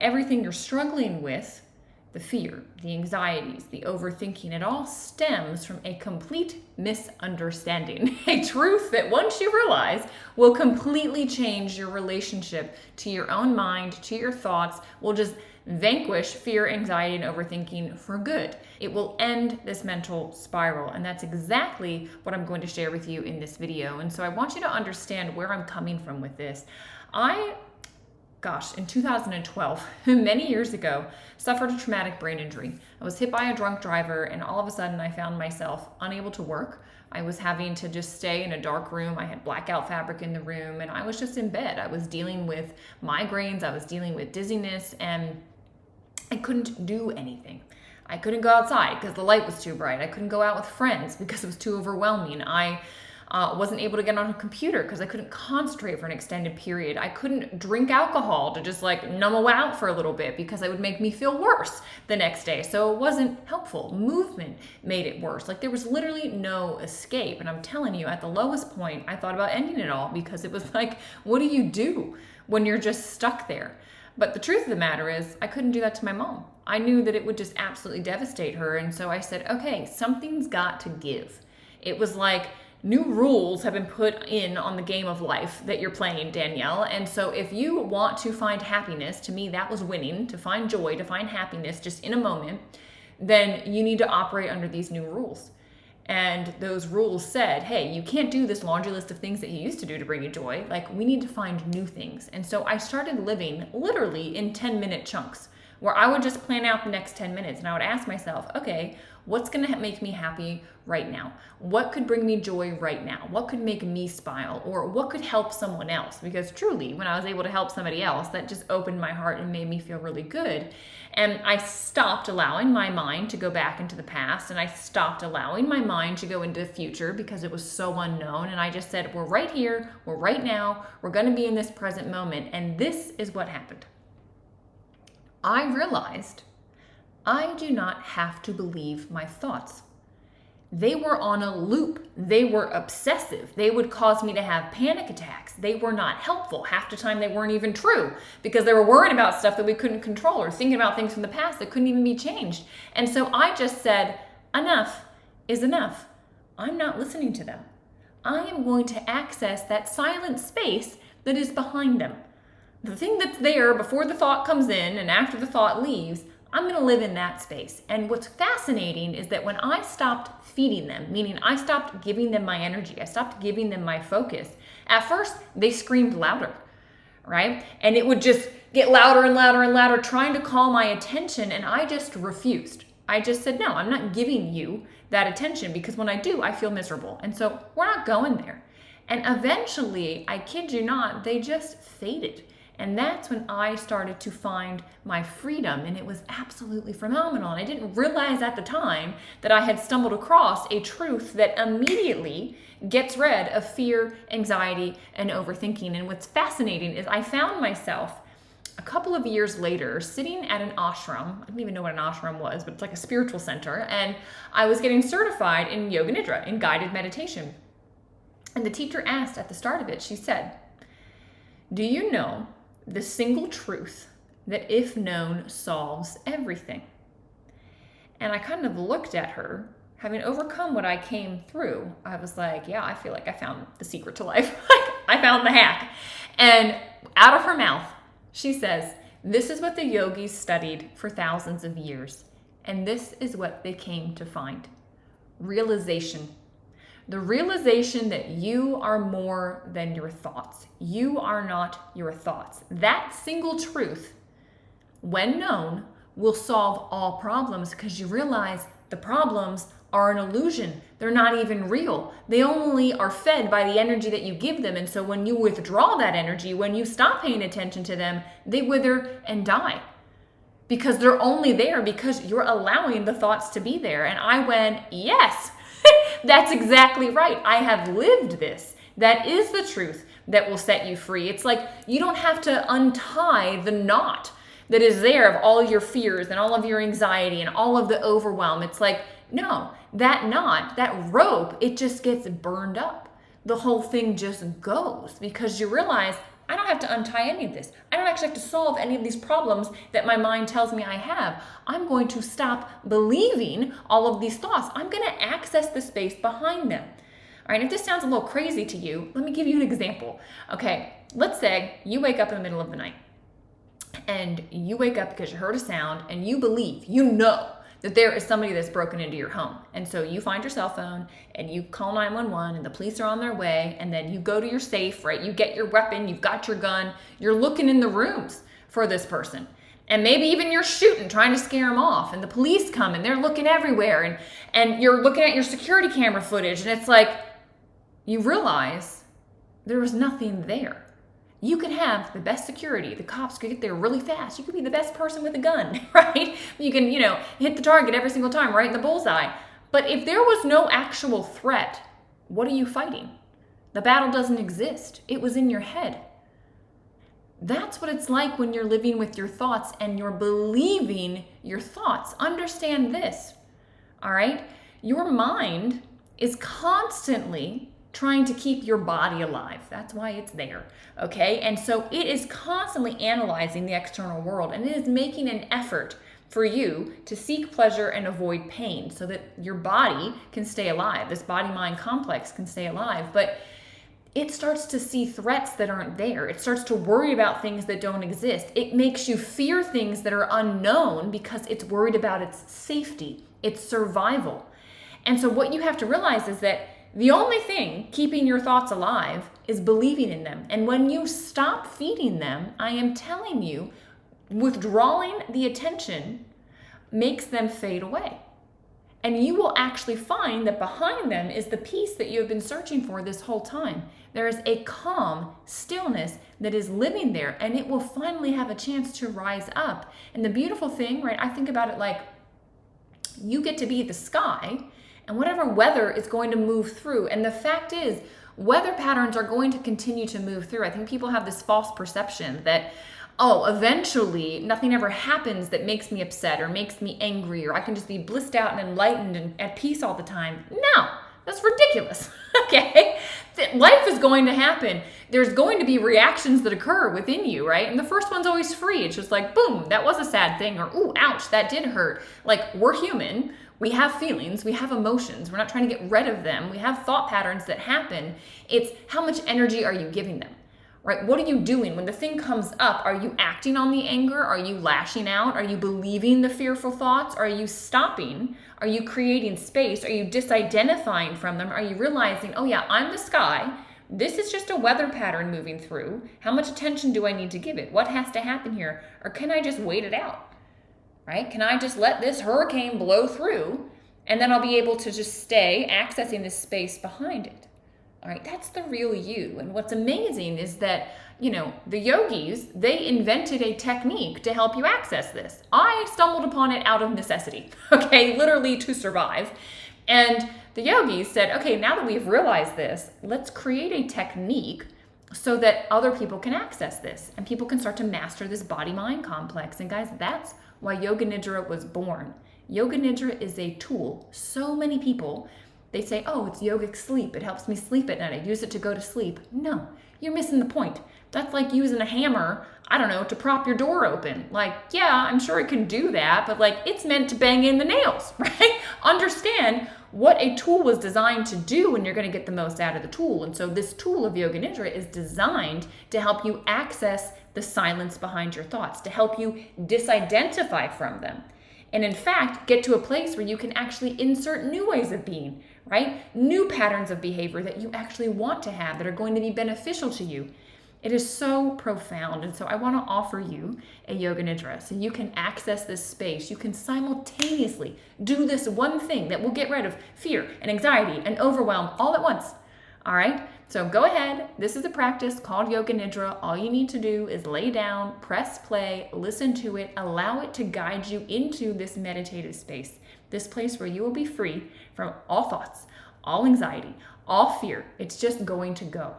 everything you're struggling with, the fear, the anxieties, the overthinking, it all stems from a complete misunderstanding. A truth that once you realize will completely change your relationship to your own mind, to your thoughts, will just vanquish fear, anxiety, and overthinking for good. It will end this mental spiral. And that's exactly what I'm going to share with you in this video. And so I want you to understand where I'm coming from with this. In 2012, many years ago, suffered a traumatic brain injury. I was hit by a drunk driver, and all of a sudden I found myself unable to work. I was having to just stay in a dark room. I had blackout fabric in the room, and I was just in bed. I was dealing with migraines, I was dealing with dizziness, and I couldn't do anything. I couldn't go outside because the light was too bright. I couldn't go out with friends because it was too overwhelming. I wasn't able to get on a computer because I couldn't concentrate for an extended period. I couldn't drink alcohol to just like numb out for a little bit because it would make me feel worse the next day. So it wasn't helpful. Movement made it worse. Like there was literally no escape. And I'm telling you, at the lowest point, I thought about ending it all because it was like, what do you do when you're just stuck there? But the truth of the matter is, I couldn't do that to my mom. I knew that it would just absolutely devastate her. And so I said, okay, something's got to give. It was like, new rules have been put in on the game of life that you're playing, Danielle. And so if you want to find happiness, to me, that was winning, to find joy, to find happiness just in a moment, then you need to operate under these new rules. And those rules said, hey, you can't do this laundry list of things that you used to do to bring you joy. Like, we need to find new things. And so I started living literally in 10-minute chunks where I would just plan out the next 10 minutes and I would ask myself, okay, what's going to make me happy right now? What could bring me joy right now? What could make me smile? Or what could help someone else? Because truly, when I was able to help somebody else, that just opened my heart and made me feel really good. And I stopped allowing my mind to go back into the past, and I stopped allowing my mind to go into the future because it was so unknown. And I just said, we're right here, we're right now, we're going to be in this present moment. And this is what happened. I realized I do not have to believe my thoughts. They were on a loop. They were obsessive. They would cause me to have panic attacks. They were not helpful. Half the time they weren't even true because they were worried about stuff that we couldn't control or thinking about things from the past that couldn't even be changed. And so I just said, enough is enough. I'm not listening to them. I am going to access that silent space that is behind them. The thing that's there before the thought comes in and after the thought leaves, I'm going to live in that space. And what's fascinating is that when I stopped feeding them, meaning I stopped giving them my energy, I stopped giving them my focus, at first they screamed louder, right? And it would just get louder and louder and louder, trying to call my attention. And I just refused. I just said, no, I'm not giving you that attention because when I do, I feel miserable. And so we're not going there. And eventually, I kid you not, they just faded. And that's when I started to find my freedom, and it was absolutely phenomenal. And I didn't realize at the time that I had stumbled across a truth that immediately gets rid of fear, anxiety, and overthinking. And what's fascinating is I found myself a couple of years later sitting at an ashram. I didn't even know what an ashram was, but it's like a spiritual center. And I was getting certified in Yoga Nidra, in guided meditation. And the teacher asked at the start of it, she said, do you know the single truth that if known solves everything? And I kind of looked at her, having overcome what I came through. I was like, yeah, I feel like I found the secret to life. I found the hack. And out of her mouth, she says, this is what the yogis studied for thousands of years. And this is what they came to find. Realization. The realization that you are more than your thoughts. You are not your thoughts. That single truth, when known, will solve all problems because you realize the problems are an illusion. They're not even real. They only are fed by the energy that you give them. And so when you withdraw that energy, when you stop paying attention to them, they wither and die because they're only there because you're allowing the thoughts to be there. And I went, yes. That's exactly right. I have lived this. That is the truth that will set you free. It's like you don't have to untie the knot that is there of all your fears and all of your anxiety and all of the overwhelm. It's like, no, that knot, that rope, it just gets burned up. The whole thing just goes because you realize I don't have to untie any of this. I don't actually have to solve any of these problems that my mind tells me I have. I'm going to stop believing all of these thoughts. I'm going to access the space behind them. All right, if this sounds a little crazy to you, let me give you an example. Okay, let's say you wake up in the middle of the night and you wake up because you heard a sound and you believe, you know, that there is somebody that's broken into your home. And so you find your cell phone and you call 911 and the police are on their way, and then you go to your safe, right? You get your weapon, you've got your gun, you're looking in the rooms for this person. And maybe even you're shooting, trying to scare them off, and the police come and they're looking everywhere, and you're looking at your security camera footage, and it's like you realize there was nothing there. You could have the best security. The cops could get there really fast. You could be the best person with a gun, right? You can, hit the target every single time, right in the bullseye. But if there was no actual threat, what are you fighting? The battle doesn't exist. It was in your head. That's what it's like when you're living with your thoughts and you're believing your thoughts. Understand this, all right? Your mind is constantly trying to keep your body alive. That's why it's there, okay? And so it is constantly analyzing the external world, and it is making an effort for you to seek pleasure and avoid pain so that your body can stay alive. This body-mind complex can stay alive, but it starts to see threats that aren't there. It starts to worry about things that don't exist. It makes you fear things that are unknown because it's worried about its safety, its survival. And so what you have to realize is that the only thing keeping your thoughts alive is believing in them. And when you stop feeding them, I am telling you, withdrawing the attention makes them fade away. And you will actually find that behind them is the peace that you have been searching for this whole time. There is a calm stillness that is living there, and it will finally have a chance to rise up. And the beautiful thing, right, I think about it like you get to be the sky, and whatever weather is going to move through. And the fact is, weather patterns are going to continue to move through. I think people have this false perception that, eventually nothing ever happens that makes me upset or makes me angry, or I can just be blissed out and enlightened and at peace all the time. No, that's ridiculous, okay? Life is going to happen. There's going to be reactions that occur within you, right? And the first one's always free. It's just like, boom, that was a sad thing, or ooh, ouch, that did hurt. Like, we're human. We have feelings, we have emotions. We're not trying to get rid of them. We have thought patterns that happen. It's how much energy are you giving them, right? What are you doing? When the thing comes up, are you acting on the anger? Are you lashing out? Are you believing the fearful thoughts? Are you stopping? Are you creating space? Are you disidentifying from them? Are you realizing, oh yeah, I'm the sky. This is just a weather pattern moving through. How much attention do I need to give it? What has to happen here? Or can I just wait it out? Right? Can I just let this hurricane blow through, and then I'll be able to just stay accessing this space behind it? All right, that's the real you. And what's amazing is that, the yogis, they invented a technique to help you access this. I stumbled upon it out of necessity, okay, literally to survive. And the yogis said, okay, now that we've realized this, let's create a technique so that other people can access this and people can start to master this body-mind complex. And guys, that's why Yoga Nidra was born. Yoga Nidra is a tool. So many people, they say, oh, it's yogic sleep. It helps me sleep at night. I use it to go to sleep. No, you're missing the point. That's like using a hammer, to prop your door open. Like, yeah, I'm sure it can do that, but it's meant to bang in the nails, right? Understand what a tool was designed to do when you're going to get the most out of the tool. And so this tool of Yoga Nidra is designed to help you access the silence behind your thoughts, to help you disidentify from them. And in fact, get to a place where you can actually insert new ways of being, right? New patterns of behavior that you actually want to have that are going to be beneficial to you. It is so profound. And so I want to offer you a Yoga Nidra so you can access this space. You can simultaneously do this one thing that will get rid of fear and anxiety and overwhelm all at once. All right? So go ahead. This is a practice called Yoga Nidra. All you need to do is lay down, press play, listen to it, allow it to guide you into this meditative space, this place where you will be free from all thoughts, all anxiety, all fear. It's just going to go.